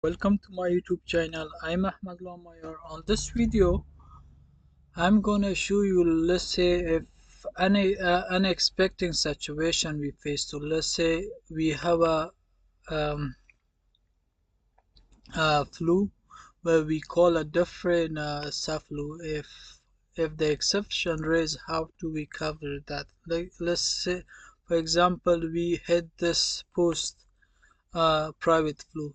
Welcome to my YouTube channel. I'm Ahmed Lamayer. On this video, I'm gonna show you, let's say, if any unexpected situation we face. So let's say we have um, a flu where we call a different flu. If the exception raise, how do we cover that? Like, let's say, for example, we hit this post private flu.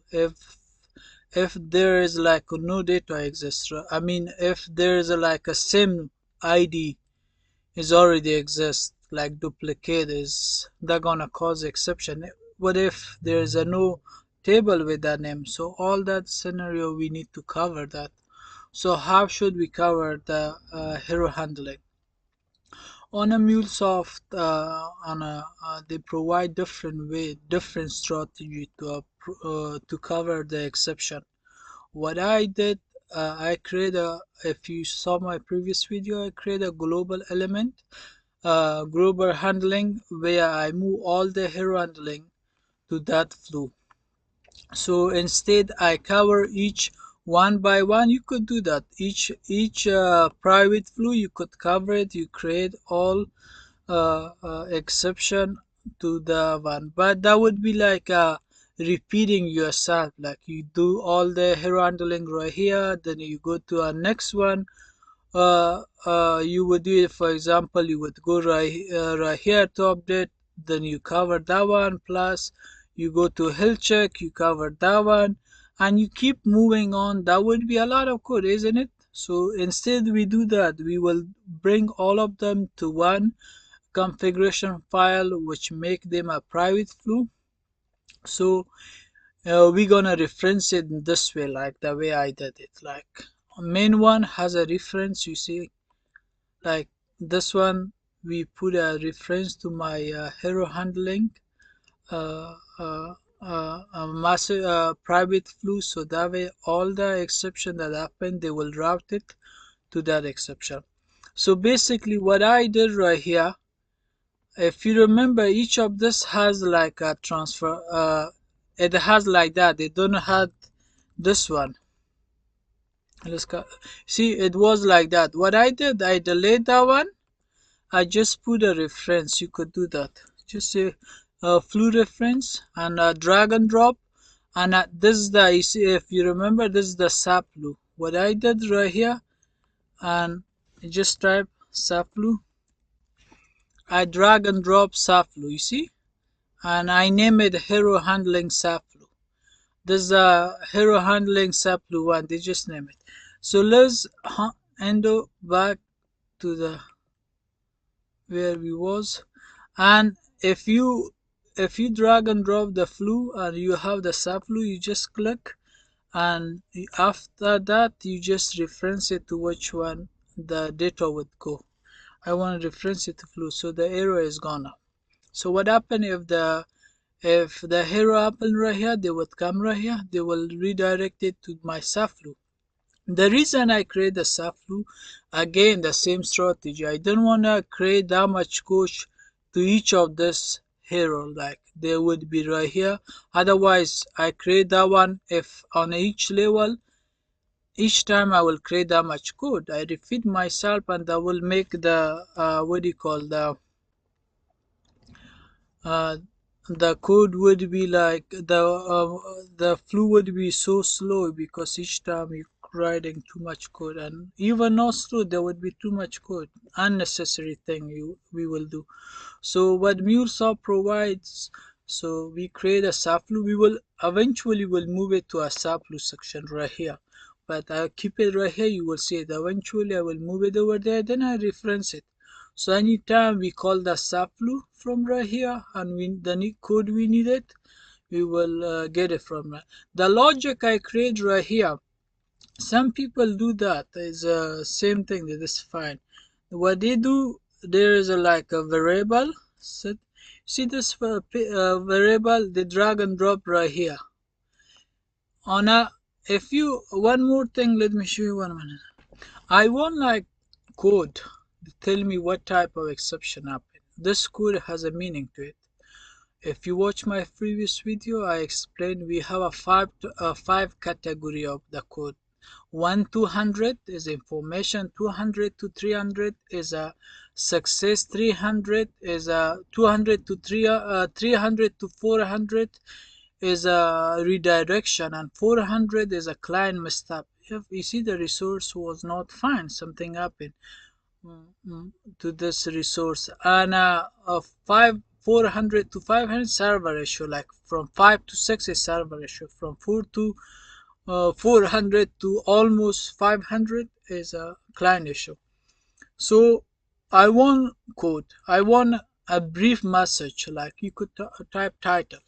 If there is like no data exists, I mean, if there is like a sim id is already exists, like duplicate, is that gonna cause exception? What if there is a no table with that name? So all that scenario we need to cover that. So how should we cover the hero handling on a MuleSoft? They provide different way, different strategy to cover the exception. What I did, I create if you saw my previous video, I create a global element, global handling, where I move all the hero handling to that flow. So instead, I cover each one by one. You could do that. Each private flow, you could cover it. You create all exception to the one, but that would be like repeating yourself. Like you do all the hero handling right here, then you go to our next one. You would do it, for example, you would go right here to update, then you cover that one, plus you go to health check, you cover that one, and you keep moving on. That would be a lot of code, isn't it? So instead we do that, we will bring all of them to one configuration file, which make them a private flow. So we're gonna reference it in this way, like the way I did it. Like main one has a reference, you see, like this one we put a reference to my hero handling a massive private flow, so that way all the exception that happen, they will route it to that exception. So basically what I did right here, if you remember, each of this has like a transfer, it has like that, they don't have this one. Let's go. See, it was like that. What I did, I delayed that one. I just put a reference. You could do that. Just say flu reference and drag and drop. And this is the, you see, if you remember, this is the sap flu. What I did right here, and just type sap flu. I drag and drop sap flu, you see? And I name it hero handling sap flu. This is a hero handling sap flu one. They just name it. So let's endo back to the where we was. And if you drag and drop the flu and you have the sub flu, you just click, and after that you just reference it to which one the data would go. I want to reference it to flu, so the error is gone now. So what happened if the hero happened right here, they would come right here, they will redirect it to my sub flu. The reason I create the subflow, again the same strategy. I don't want to create that much code to each of this hero, like they would be right here. Otherwise, I create that one. If on each level, each time I will create that much code, I repeat myself, and that will make the what do you call uh, the code would be like the flow would be so slow, because each time you writing too much code, and even not slow, there would be too much code, unnecessary thing we will do. So what MuleSoft provides, so we create a subflow, we will eventually will move it to a subflow section right here, but I'll keep it right here. You will see it eventually. I will move it over there, then I reference it. So anytime we call the subflow from right here, and the code we needed, we will get it from that. The logic I create right here, some people do that. Is same thing. That is fine. What they do, there is like a variable set. See this variable, they drag and drop right here on a. If you one more thing, let me show you 1 minute. I want like code to tell me what type of exception happened. This code has a meaning to it. If you watch my previous video, I explained we have a five category of the code. 1 to 100 is information, 200 to 300 is a success, 300 is a 200 to 300 to 400 is a redirection, and 400 is a client messed up. If you see the resource was not fine, something happened to this resource, and five 400 to 500 server issue, like from 5 to 6 is server issue, from 4 to 400 to almost 500 is a client issue. So I want code, I want a brief message, like you could type title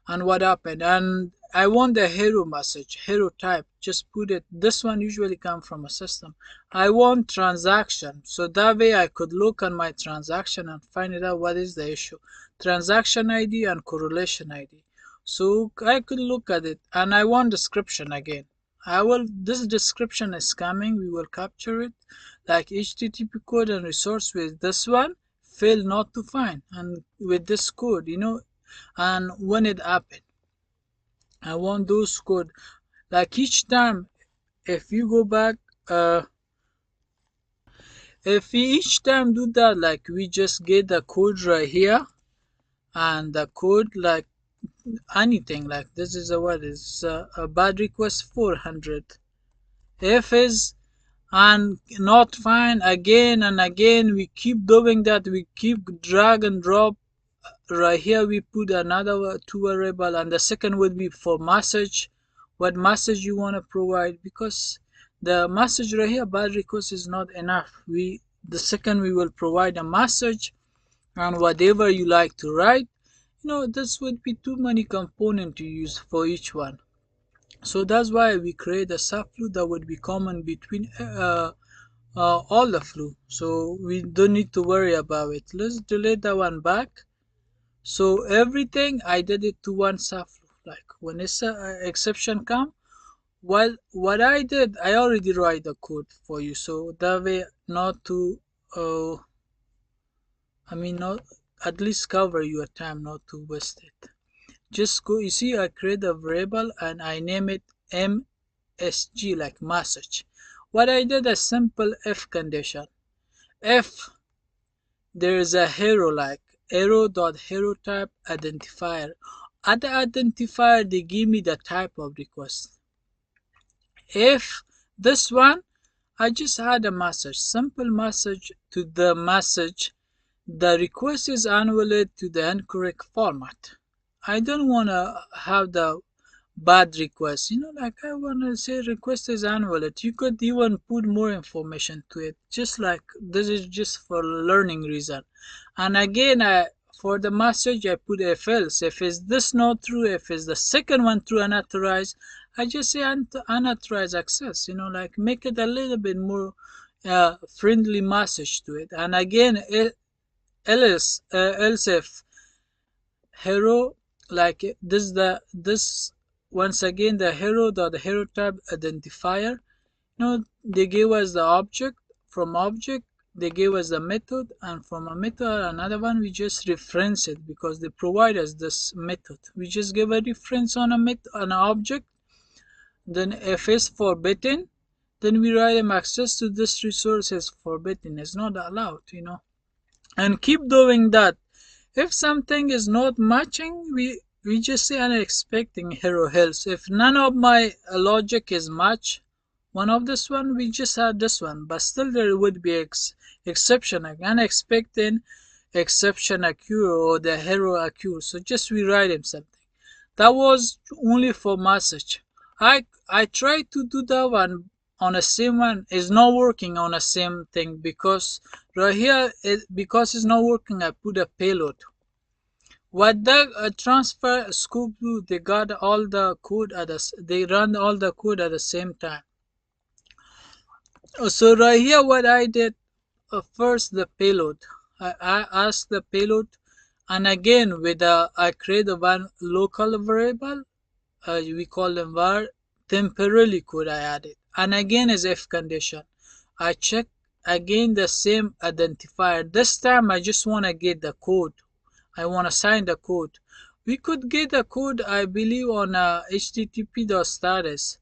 and what happened, and I want the hero message, hero type, just put it. This one usually come from a system. I want transaction, so that way I could look on my transaction and find it out what is the issue, transaction ID and correlation ID, so I could look at it. And I want description again. This description is coming, we will capture it, like http code and resource with this one fail not to find, and with this code, and when it happened, I want those code, like each time. If you go back, if we each time do that, like we just get the code right here, and the code, like anything, like this is what is a bad request 400, if is and not fine, again and again we keep doing that, we keep drag and drop. Right here we put another two variable, and the second would be for message, what message you want to provide, because the message right here bad request is not enough. The second we will provide a message and whatever you like to write. This would be too many components to use for each one, so that's why we create a subflow that would be common between all the flow, so we don't need to worry about it. Let's delete that one back. So everything I did it to one subflow. Like when this exception come, what I did, I already write the code for you, so that way not to, not, at least cover your time, not to waste it. Just go. You see, I create a variable and I name it MSG, like message. What I did, a simple if condition. If there is a hero, like hero type identifier. At the identifier, they give me the type of request. If this one, I just add a message, simple message to the message. The request is annulled to the incorrect format. I don't want to have the bad request, like I want to say request is annulled. You could even put more information to it, just like this is just for learning reason. And again, for the message I put if else. If is this not true, if is the second one true, unauthorized, I just say unauthorized access, like make it a little bit more friendly message to it. And again, else if hero, like this once again, the hero type identifier, they gave us the object. From object they gave us the method, and from a method another one, we just reference it because they provide us this method. We just give a reference on an object. Then if it's forbidden, then we write them access to this resource is forbidden, it's not allowed, and keep doing that. If something is not matching, we just say unexpected hero else. If none of my logic is match one of this one, we just add this one, but still there would be exception, like unexpected exception occur or the hero occur, so just we write him something. That was only for message. I tried to do that one on the same one, is not working on the same thing, because right here because it's not working, I put a payload. What the transfer scope do, they got all the code they run all the code at the same time. So right here what I did, first the payload, I asked the payload, and again with I create one local variable, we call them var temporarily code I added, and again is if condition. I check again the same identifier. This time I just want to get the code, I want to sign the code. We could get a code, I believe, on http.status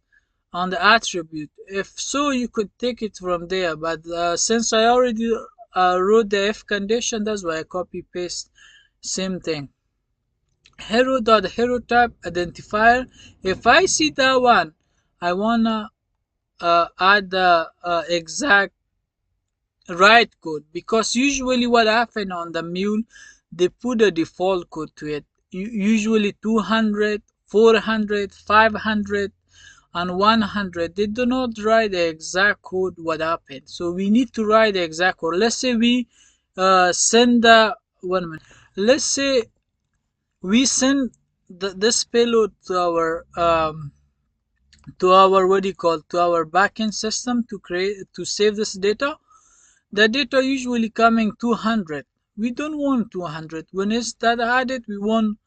on the attribute. If so, you could take it from there. But since I already wrote the if condition, that's why I copy paste. Same thing. Hero type identifier. If I see that one, I wanna add the exact right code, because usually what happen on the mule, they put a default code to it. Usually 200, 400, 500, and 100. They do not write the exact code what happened. So we need to write the exact code. Let's say we send the 1 minute. Let's say we send this payload to our what do you call, to our backend system to create, to save this data. The data usually coming 200. We don't want 200. When it's that added, we want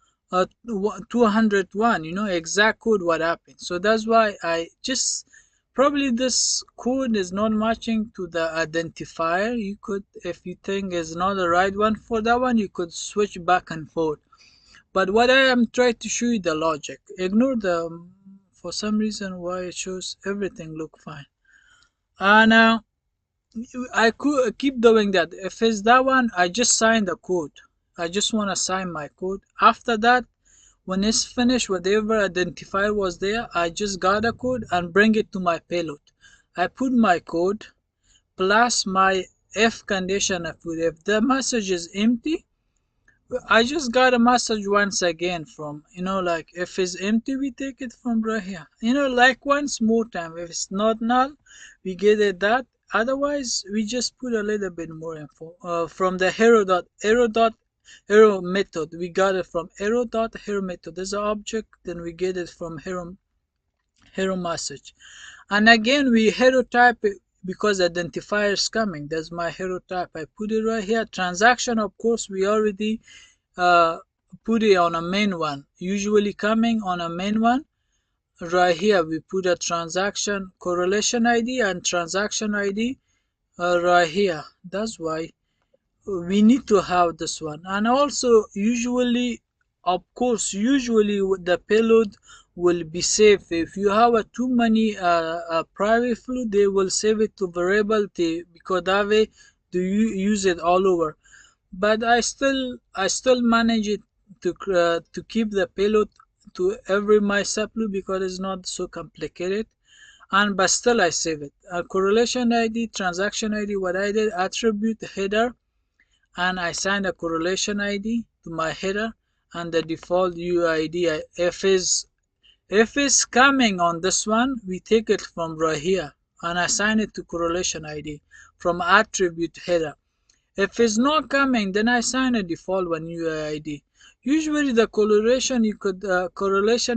201, exact code what happened. So that's why I just, probably this code is not matching to the identifier. You could, if you think is not the right one for that one, you could switch back and forth. But what I am trying to show you the logic. Ignore the, for some reason why it shows everything look fine. And I could keep doing that. If it's that one, I just sign the code. I just want to sign my code. After that, when it's finished, whatever identifier was there, I just got a code and bring it to my payload. I put my code plus my if condition. If the message is empty, I just got a message once again from, like if it's empty, we take it from right here. Like once more time. If it's not null, we get it that. Otherwise, we just put a little bit more info. From the hero method, we got it from hero method. There's an object, then we get it from hero message. And again, we hero type it because identifier is coming. That's my hero type. I put it right here. Transaction, of course, we already uh, put it on a main one. Usually coming on a main one. Right here, we put a transaction correlation ID and transaction ID right here. That's why we need to have this one. And also, usually, of course, usually the payload will be safe. If you have a too many private flow, they will save it to variable because that way do you use it all over. But I still manage it to keep the payload to every my subloop because it's not so complicated. And but still I save it. Correlation ID, transaction ID, what I did, attribute header, and I signed a correlation ID to my header, and the default UID. If it's coming on this one, we take it from right here and assign it to correlation ID from attribute header. If it's not coming, then I assign a default one UID. Usually the correlation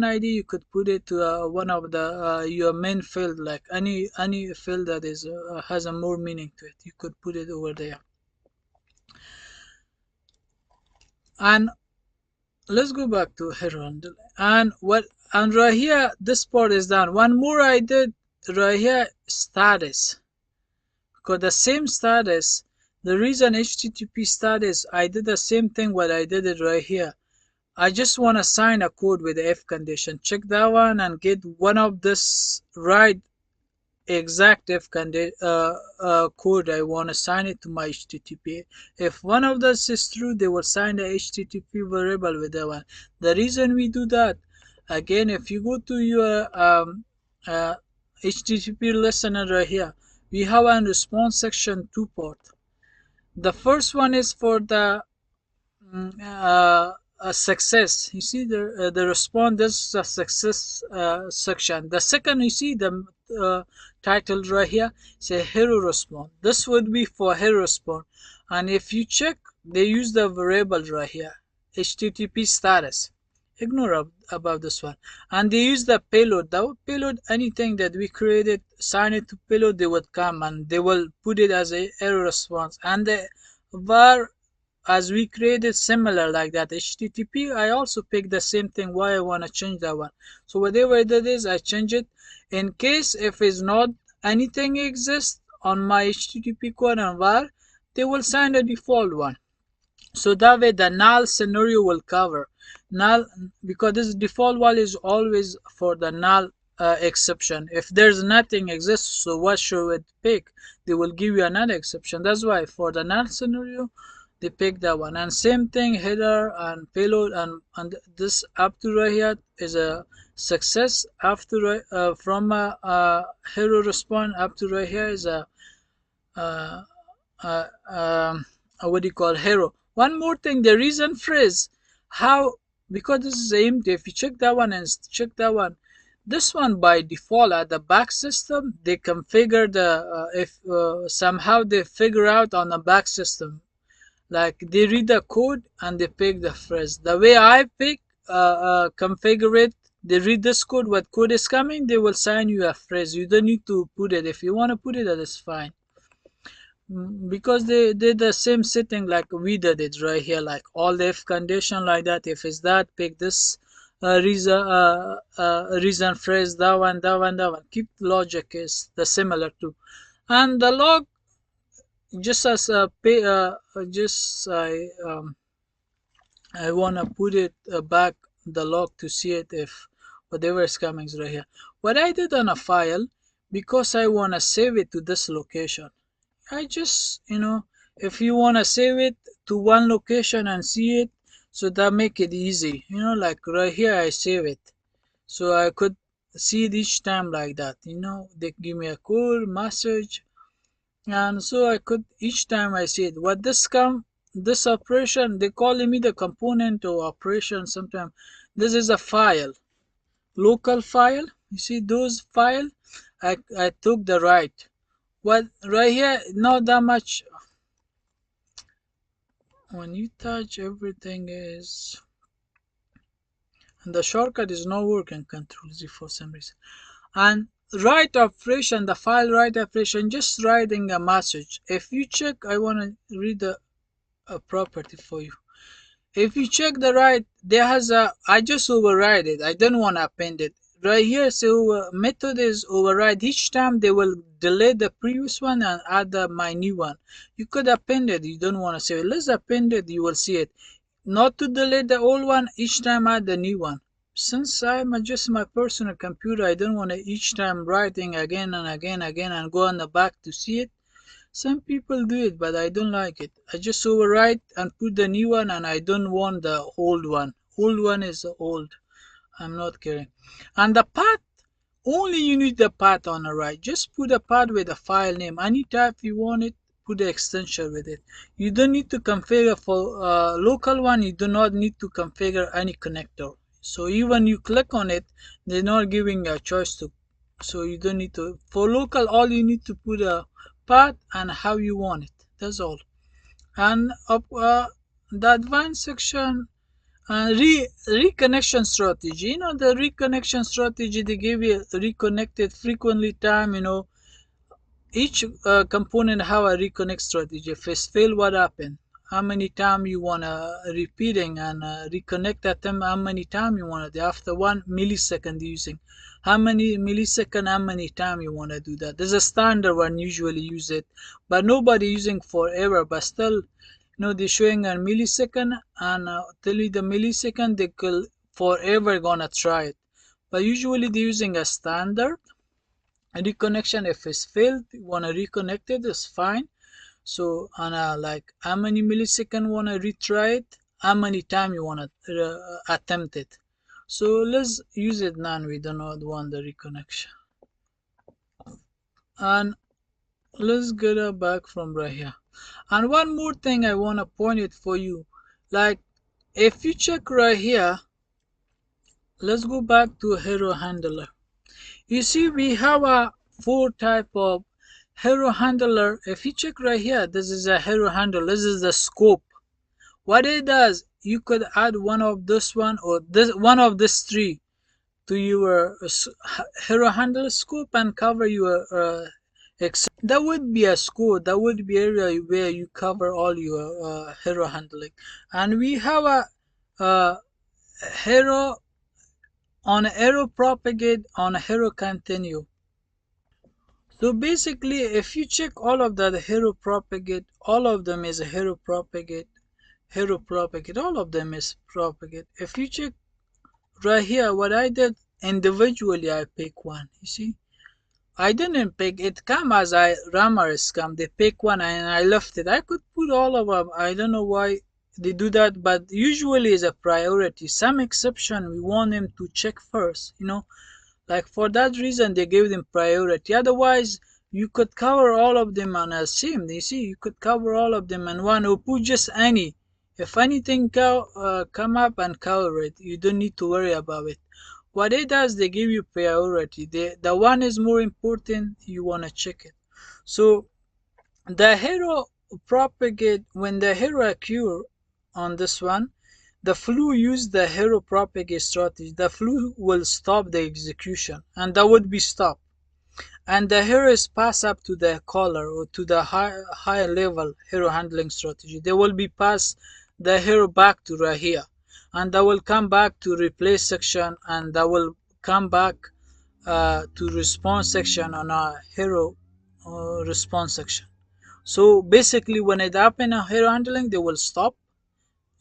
ID, you could put it to one of the your main field, like any field that is has a more meaning to it. You could put it over there. And let's go back to hero and right here, this part is done. One more I did right here, status, because the same status, the reason HTTP status, I did the same thing what I did it right here. I just want to sign a code with the if condition. Check that one and get one of this right exact if code. I want to sign it to my HTTP. If one of this is true, they will sign the HTTP variable with that one. The reason we do that, again, if you go to your HTTP listener right here, we have a response section 2 port. The first one is for the a success. You see the response, this is a success section. The second, you see the title right here, say hero response. This would be for hero response. And if you check, they use the variable right here, HTTP status. Ignore about this one. And they use the payload. The payload, anything that we created, sign it to payload, they would come and they will put it as a error response. And the var, as we created similar like that HTTP, I also pick the same thing. Why I want to change that one? So whatever that is, I change it. In case if it's not anything exists on my HTTP code and var, they will sign the default one. So that way the null scenario will cover null, because this default while is always for the null exception. If there's nothing exists, so what should it pick? They will give you another exception. That's why for the null scenario they pick that one. And same thing, header and payload, and this up to right here is a success. After from a hero response up to right here is a uh, uh, um, what do you call hero. One more thing, the reason phrase, how, because this is empty. If you check that one and check that one, this one by default at the back system they configure the if somehow they figure out on the back system, like they read the code and they pick the phrase. The way I pick configure it, they read this code, what code is coming, they will sign you a phrase. You don't need to put it. If you want to put it, that is fine. Because they did the same setting like we did it right here, like all the if condition like that. If it's that, pick this reason phrase, that one, that one, that one. Keep logic is the similar too. And the log, just as a pay just I wanna put it back the log to see it if whatever is coming is right here. What I did on a file, because I wanna save it to this location, I just, if you want to save it to one location and see it, so that make it easy. Like right here, I save it. So I could see it each time like that. They give me a cool message. And so I could, each time I see it. This operation, they calling me the component or operation sometimes. This is a file, local file. You see those file? I took the right. What right here, not that much. When you touch, everything is, and the shortcut is not working, Control Z for some reason. And write operation, the file write operation, just writing a message. If you check, I want to read a property for you. If you check the write, there has a, I just override it. I don't want to append it. Right here, so method is override. Each time they will delete the previous one and add my new one. You could append it. You don't want to save it. Let's append it. You will see it. Not to delete the old one. Each time add the new one. Since I'm just my personal computer, I don't want to each time writing again and again and go on the back to see it. Some people do it, but I don't like it. I just overwrite and put the new one, and I don't want the old one. Old one is old. I'm not kidding. And the path, only you need the path on the right. Just put a path with a file name. Any type you want it, put the extension with it. You don't need to configure for local one. You do not need to configure any connector. So even you click on it, they're not giving you a choice to. So you don't need to. For local, all you need to put a path and how you want it. That's all. And the advanced section, reconnection strategy. The reconnection strategy, they give you reconnected frequently time. Each component have a reconnect strategy. If it's fail, what happened? How many time you wanna repeating and reconnect at them? How many time you wanna do after 1 millisecond using? How many millisecond? How many time you wanna do that? There's a standard one usually use it, but nobody using forever. But still, they're showing a millisecond and tell you the millisecond they could forever gonna try it. But usually they're using a standard reconnection. If it's failed, you want to reconnect it, is fine. So and like how many millisecond want to retry it, how many time you want to attempt it. So let's use it now. We do not want the reconnection. And let's get it back from right here. And one more thing I want to point it for you, like if you check right here, let's go back to hero handler. You see, we have a 4 type of hero handler. If you check right here, this is a hero handler. This is the scope. What it does, you could add one of this one or this one of this 3 to your hero handler scope and cover your that would be a scope. That would be area where you cover all your hero handling. And we have a hero on hero propagate on hero continue. So basically, if you check all of that hero propagate, all of them is a hero propagate hero propagate, all of them is propagate. If you check right here, what I did individually, I pick one. You see, I didn't pick it. Come as I Rammers come, they pick one and I left it. I could put all of them. I don't know why they do that, but usually is a priority. Some exception we want them to check first. Like for that reason they give them priority. Otherwise, you could cover all of them on a sim. You see, you could cover all of them in one or put just any. If anything come up and cover it, you don't need to worry about it. What it does, they give you priority. The one is more important, you wanna check it. So the hero propagate when the hero occur on this one, the flu use the hero propagate strategy. The flu will stop the execution, and that would be stopped. And the hero is pass up to the caller or to the higher level hero handling strategy. They will be pass the hero back to Rahia, and that will come back to replace section, and that will come back to response section on our hero response section. So basically, when it happen a hero handling, they will stop.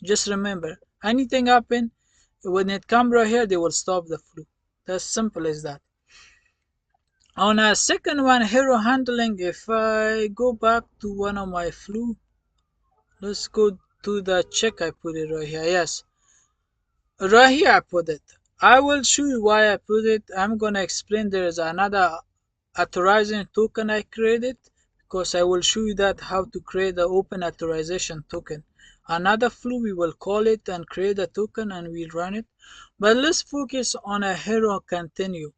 Just remember, anything happen, when it come right here, they will stop the flu. That's simple as that. On a second one, hero handling, if I go back to one of my flu, let's go to the check. I put it right here. Yes, right here I put it. I will show you why I put it. I'm gonna explain. There is another authorization token I created, because I will show you that how to create the open authorization token. Another flu, we will call it and create a token and we'll run it. But let's focus on a hero continue.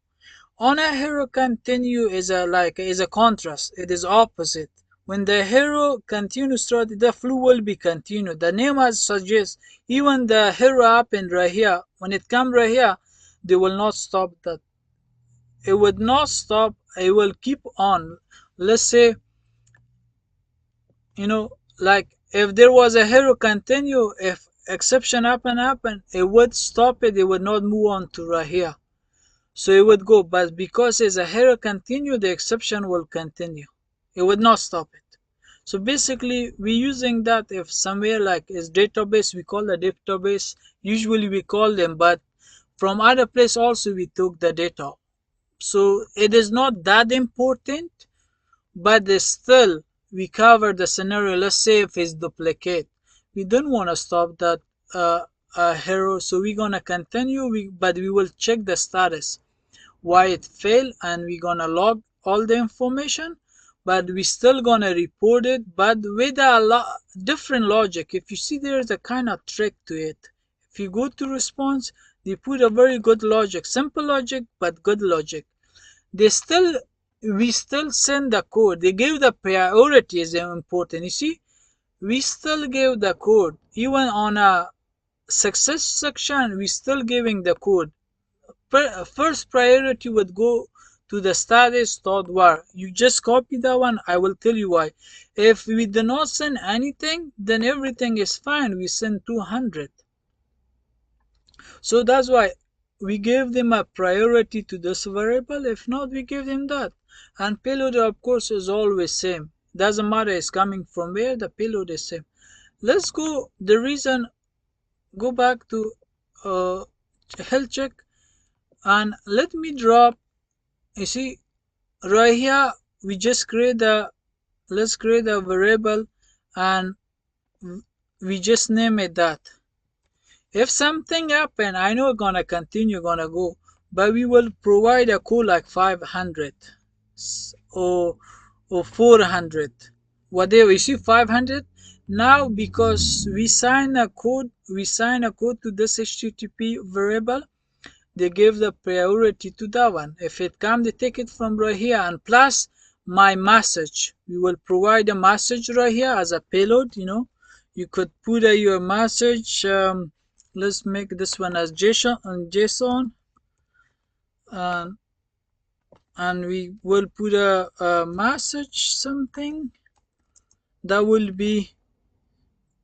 On a hero continue is a contrast. It is opposite. When the hero continues strategy, the flu will be continued. The name as suggests, even the hero happen right here. When it come right here, they will not stop that. It would not stop. It will keep on. Let's say, like if there was a hero continue, if exception happen, it would stop it. It would not move on to right here. So it would go, but because it's a hero continue, the exception will continue. It would not stop it. So basically, we're using that if somewhere like is database, we call the database. Usually we call them, but from other place also we took the data. So it is not that important, but still we cover the scenario. Let's say if it's duplicate, we don't want to stop that hero, so we're gonna continue. But we will check the status why it failed, and we're gonna log all the information, but we still gonna report it, but with a different logic. If you see, there's a kind of trick to it. If you go to response, they put a very good logic, simple logic but good logic. They still We still send the code. They give the priority is important. You see, we still give the code even on a success section. We still giving the code. First priority would go to the status.var. You just copy that one. I will tell you why. If we do not send anything, then everything is fine. We send 200. So that's why we give them a priority to this variable. If not, we give them that. And payload, of course, is always same. Doesn't matter it's coming from where, the payload is same. Let's go. The reason, go back to health check, and let me drop. You see, right here we just create a, let's create a variable, and we just name it that. If something happen, I know gonna continue, gonna go, but we will provide a code like 500 or 400, whatever. You see 500 now, because we sign a code to this HTTP variable. They give the priority to that one. If it come, they take it from right here, and plus my message, we will provide a message right here as a payload. You could put your message. Let's make this one as JSON, and we will put a message, something that will be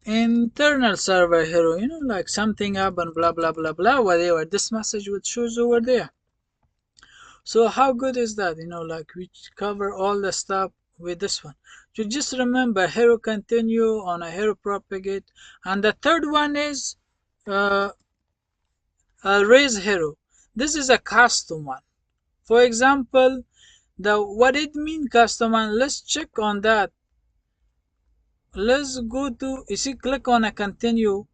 internal server hero, like something up and blah blah blah blah, whatever. This message would shows over there. So how good is that? Like we cover all the stuff with this one. So just remember hero continue on a hero propagate, and the third one is uh, raise hero. This is a custom one. For example, the what it mean custom one, let's check on that. Let's go to, you see, click on a continue.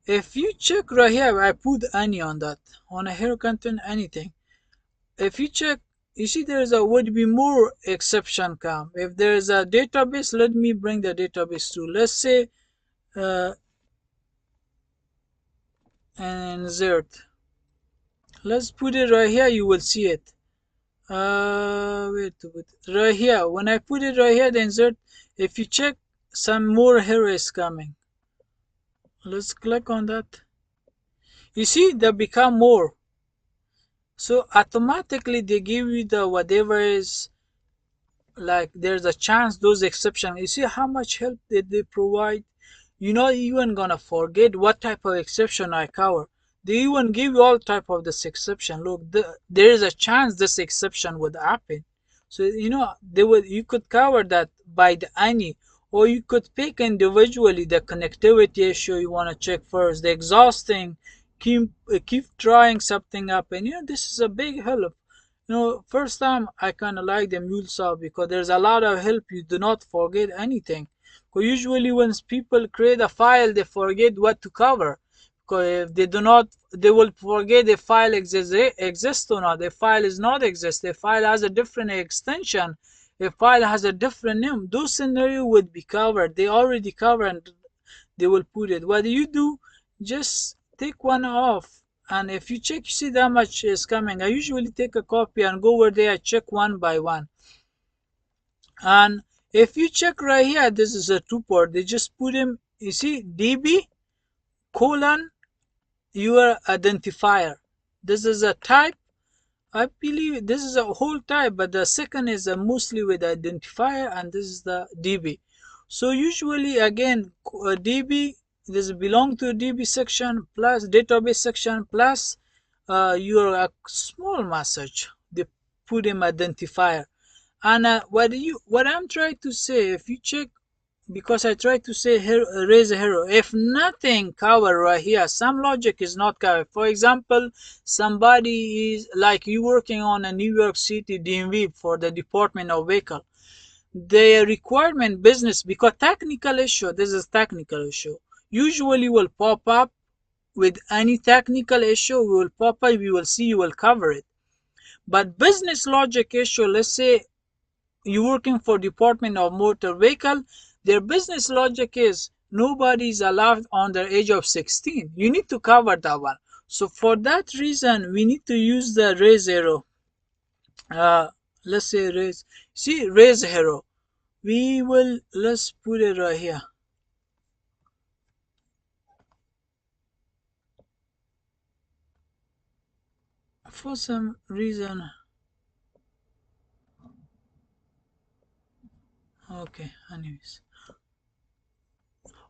If you check right here, I put any on that, on a hero content anything. If you check, you see there's a would be more exception come. If there's a database, let me bring the database to, let's say uh, insert. Let's put it right here, you will see it. Wait to put it right here. When I put it right here, the insert, if you check, some more hero is coming. Let's click on that. You see, they become more. So automatically they give you the whatever is, like there's a chance those exceptions. You see how much help did they provide? You're not even gonna forget what type of exception I cover. They even give you all type of this exception. Look, there is a chance this exception would happen. So they would, you could cover that by the any, or you could pick individually the connectivity issue you want to check first, the exhausting, keep trying something up, and this is a big help. First time I kind of like the MuleSoft because there's a lot of help. You do not forget anything. Because usually when people create a file, they forget what to cover. Because if they do not, they will forget the file exists or not. The file is not exist. The file has a different extension. The file has a different name. Those scenarios would be covered. They already covered and they will put it. What do you do? Just take one off, and if you check, you see that much is coming. I usually take a copy and go over there, I check one by one. And if you check right here, this is a two port. They just put him, you see, DB colon your identifier. This is a type. I believe this is a whole type, but the second is mostly with identifier, and this is the DB. So usually again, DB, this belong to DB section plus database section plus your small message. They put in identifier. And what I'm trying to say, if you check, because I try to say hero, raise a hero. If nothing covered right here, some logic is not covered. For example, somebody is like you working on a New York City DMV for the Department of Vehicle. The requirement business, because technical issue, this is technical issue, usually will pop up with any technical issue, will pop up, you will see, you will cover it. But business logic issue, let's say you working for Department of Motor Vehicle, their business logic is nobody is allowed under age of 16. You need to cover that one. So for that reason, we need to use the raise arrow. Let's say raise. See, raise arrow. We will, let's put it right here. For some reason, okay, anyways.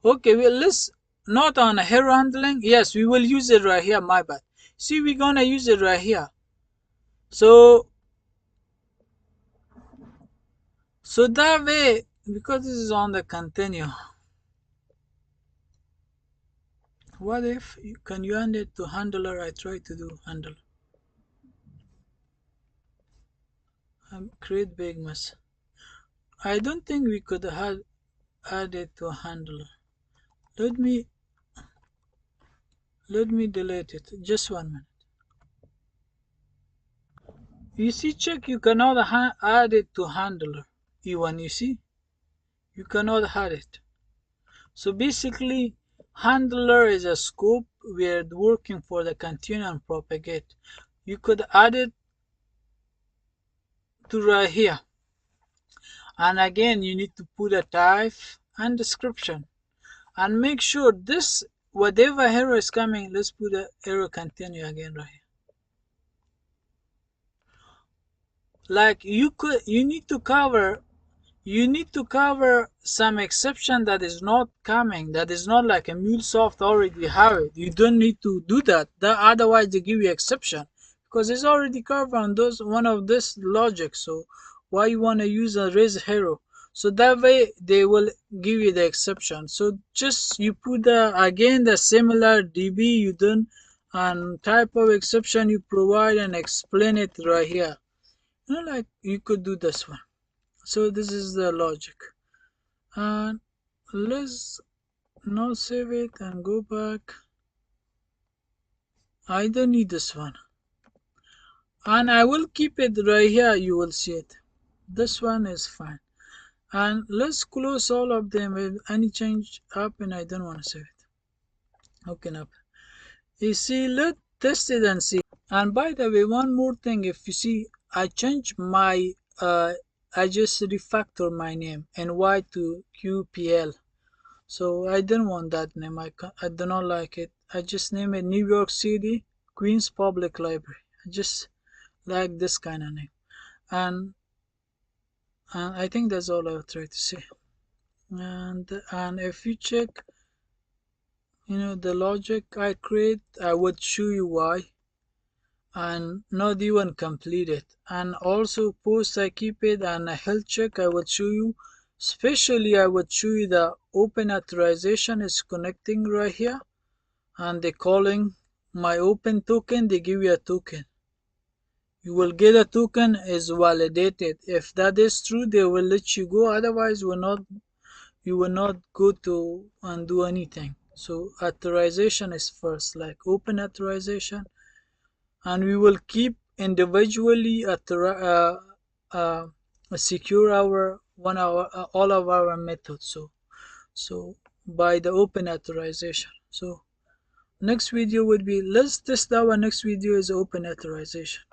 Okay, well, let's not on a hero handling. Yes, we will use it right here, my bad. See, we're gonna use it right here. So that way, because this is on the continue, what if can you add it to handler? I try to do handler. Create big mess. I don't think we could have add it to a handler. Let me delete it. Just 1 minute. You see, check, you cannot add it to handler. Even you see, you cannot add it. So basically, handler is a scope we're working for the continue and propagate. You could add it to right here. And again, you need to put a type and description. And make sure this, whatever error is coming, let's put the error continue again right here. Like you need to cover some exception that is not coming, that is not like a MuleSoft already have it. You don't need to do that. Otherwise they give you exception because it's already covered on those one of this logic. So why you want to use a raise hero? So that way they will give you the exception. So just you put the again the similar db you done and type of exception you provide and explain it right here. Like you could do this one. So this is the logic. And let's now save it and go back. I don't need this one. And I will keep it right here. You will see it. This one is fine. And let's close all of them. If any change happen, I don't want to save it. Open up. You see, let's test it and see. And by the way, one more thing. If you see, I changed my, I just refactor my name NY to QPL. So I didn't want that name. I do not like it. I just name it New York City Queens Public Library. I just like this kind of name. And I think that's all I'll try to say. And if you check, the logic I create, I would show you why, and not even complete it. And also post I keep it, and a health check I would show you. Especially I would show you the open authorization is connecting right here, and they calling my open token. They give you a token. You will get a token is validated. If that is true, they will let you go. Otherwise, you will not go to and do anything. So authorization is first, like open authorization, and we will keep individually uh, secure our one our all of our methods. So by the open authorization. So next video would be, let's test our next video is open authorization.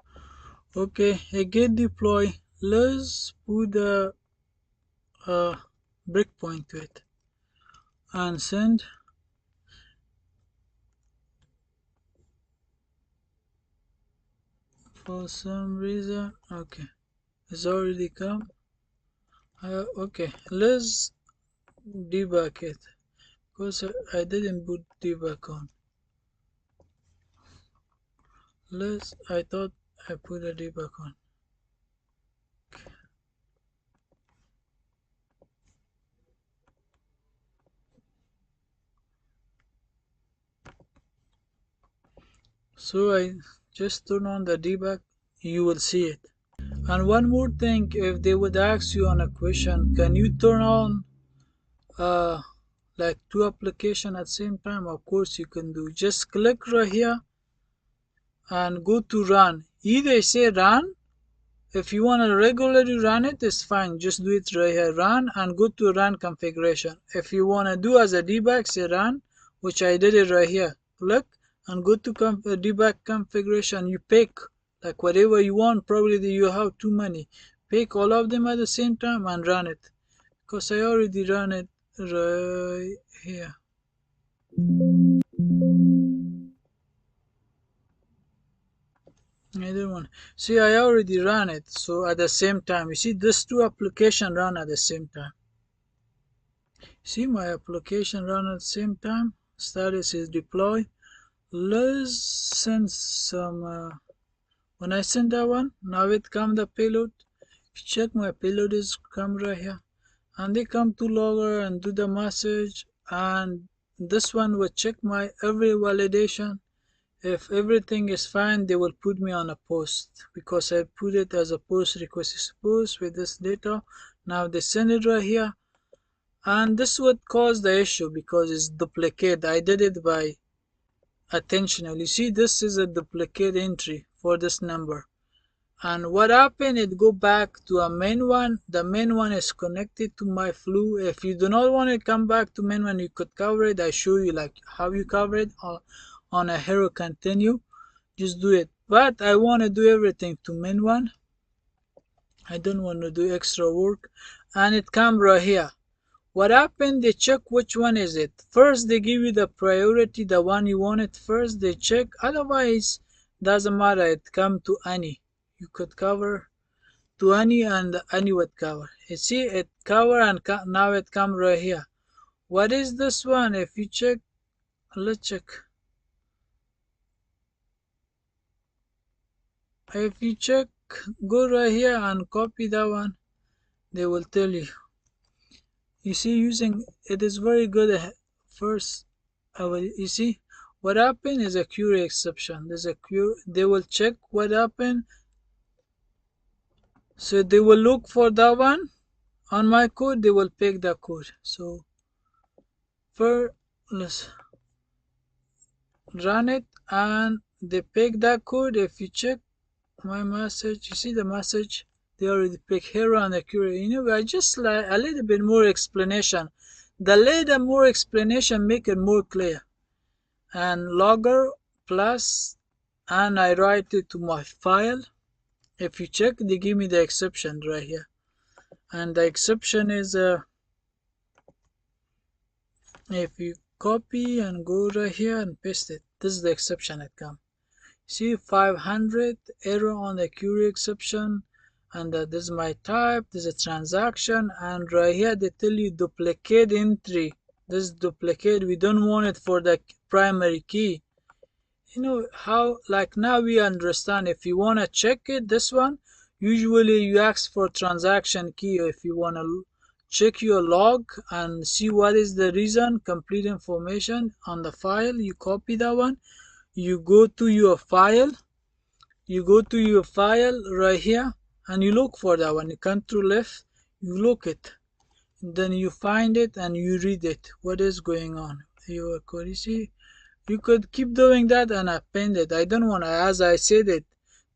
Okay, again deploy. Let's put the breakpoint to it and send. For some reason, okay, it's already come. Okay, let's debug it because I didn't put debug on. I thought I put a debug on. So I just turn on the debug, you will see it. And one more thing, if they would ask you on a question, can you turn on uh like two applications at the same time? Of course you can do. Just click right here and go to run. Either say run. If you want to regularly run it, it's fine. Just do it right here. Run and go to run configuration. If you want to do as a debug, say run, which I did it right here. Click and go to debug configuration. You pick like whatever you want. Probably you have too many. Pick all of them at the same time and run it. Because I already run it right here. I don't want. See, I already ran it. So at the same time, you see, these two applications run at the same time. See, my application run at the same time. Status is deploy. Let's send some. When I send that one, now it come the payload. Check my payload is come right here, and they come to logger and do the message. And this one will check my every validation. If everything is fine, they will put me on a post because I put it as a post request is post with this data. Now they send it right here. And this would cause the issue because it's duplicate. I did it by intentionally. See, this is a duplicate entry for this number. And what happened, it go back to a main one. The main one is connected to my flu. If you do not want to come back to main one, you could cover it. I show you like how you cover it on a hero continue. Just do it. But I want to do everything to main one. I don't want to do extra work. And it come right here. What happened? They check which one is it. First, they give you the priority, the one you want it first. They check. Otherwise, doesn't matter. It come to any. You could cover to any, and any would cover. You see, it cover and now it come right here. What is this one? If you check, let's check. If you check, go right here and copy that one. They will tell you. You see, using it is very good. First, you see, what happened is a query exception. There's a query. They will check what happened. So they will look for that one on my code. They will pick the code. So first, let's run it, and they pick that code. If you check my message, you see the message. They already pick hero and the query. I just like a little bit more explanation. The little more explanation make it more clear. And logger plus, and I write it to my file. If you check, they give me the exception right here, and the exception is if you copy and go right here and paste it, this is the exception it comes. See, 500 error on the query exception, and this is my type. This is a transaction, and right here they tell you duplicate entry. This duplicate, we don't want it for the primary key. How, like, now we understand. If you want to check it, this one, usually you ask for transaction key. If you want to check your log and see what is the reason, complete information on the file, you copy that one. You go to your file, right here, and you look for that one. You control left, you look it, then you find it and you read it, what is going on. You see, you could keep doing that and append it. I don't want to, as I said it,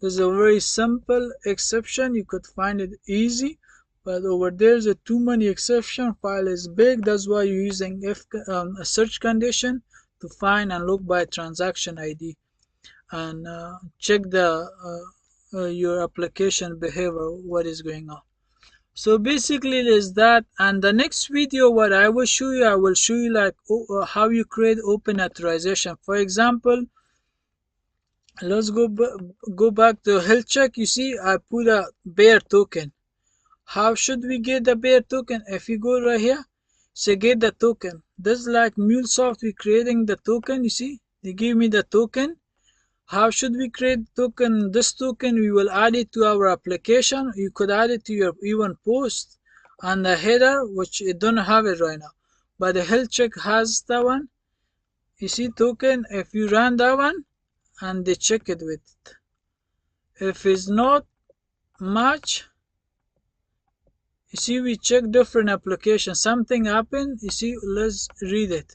there's a very simple exception. You could find it easy, but over there's a too many exception. File is big. That's why you're using a search condition to find and look by transaction ID and check the your application behavior, what is going on. So basically it is that, and the next video what I will show you, I will show you like how you create open authorization. For example, let's go back to health check. You see, I put a bear token. How should we get the bear token? If you go right here, say get the token. This is like MuleSoft, we creating the token. You see, they give me the token. How should we create token? This token, we will add it to our application. You could add it to your even post and the header, which it don't have it right now, but the health check has that one. You see, token, if you run that one and they check it with it, if it's not much, you see, we check different applications, something happened. You see, let's read it,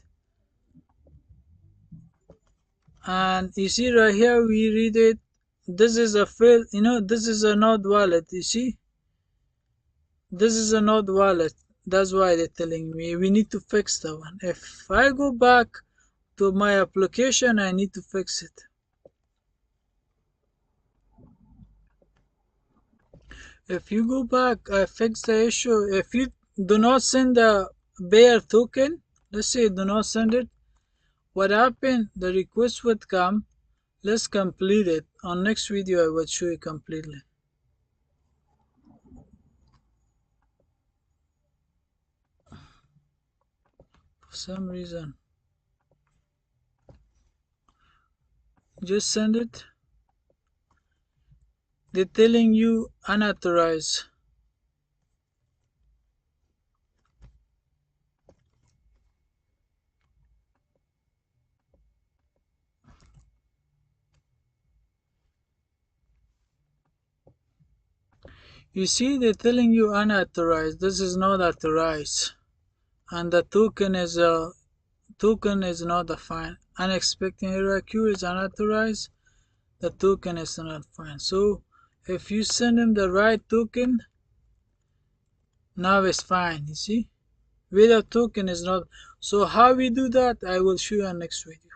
and you see right here we read it. This is a fail, this is a node wallet. You see, this is a node wallet. That's why they're telling me we need to fix that one. If I go back to my application, I need to fix it. If you go back, I fix the issue. If you do not send the bear token, let's say do not send it, what happened? The request would come. Let's complete it. On next video I will show you completely. For some reason, just send it. They're telling you unauthorized. You see, they're telling you unauthorized. This is not authorized, and the token is not defined. Unexpected error queue is unauthorized. The token is not defined. So if you send him the right token, now it's fine. You see, without token is not. So how we do that, I will show you in next video.